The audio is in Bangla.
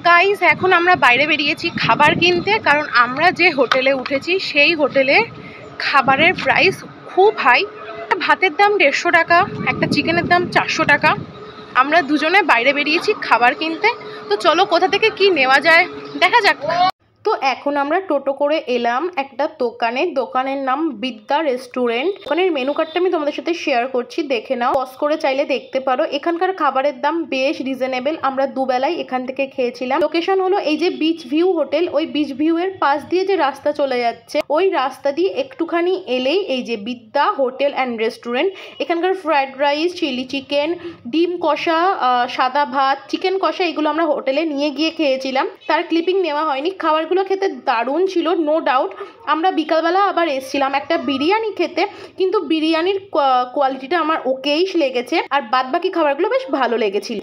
গাইস এখন আমরা বাইরে বেরিয়েছি খাবার কিনতে, কারণ আমরা যে হোটেলে উঠেছি সেই হোটেলে খাবারের প্রাইস খুব হাই। ভাতের দাম 150 টাকা, একটা চিকেনের দাম 400 টাকা। আমরা দুজনে বাইরে বেরিয়েছি খাবার কিনতে। তো চলো কোথা থেকে কি নেওয়া যায় দেখা যাক। তো এখন আমরা টোটো করে এলাম একটা দোকানের নাম বিদ্যা রেস্টুরেন্ট। ওখানের মেনু কার্ডটা আমি তোমাদের সাথে শেয়ার করছি, দেখে নাও, পজ করে চাইলে দেখতে পারো। এখানকার খাবারের দাম বেশ রিজনেবল। আমরা দুবেলাই এখান থেকে খেয়েছিলাম। লোকেশন হলো এই যে বিচ ভিউ হোটেল, ওই বিচ ভিউ এর পাশ দিয়ে যে রাস্তা চলে যাচ্ছে ওই রাস্তা দিয়ে একটুখানি এলেই এই যে বিদ্যা হোটেল অ্যান্ড রেস্টুরেন্ট। এখানকার ফ্রাইড রাইস, চিলি চিকেন, ডিম কষা, সাদা ভাত, চিকেন কষা, এগুলো আমরা হোটেলে নিয়ে গিয়ে খেয়েছিলাম। তার ক্লিপিং নেওয়া হয়নি। খাবারগুলো খেতে দারুণ ছিল, নো ডাউট। আমরা বিকালবেলা আবার এসেছিলাম একটা বিরিয়ানি খেতে, কিন্তু বিরিয়ানির কোয়ালিটিটা আমার ওকেই লেগেছে, আর বাদ বাকি খাবারগুলো বেশ ভালো লেগেছিল।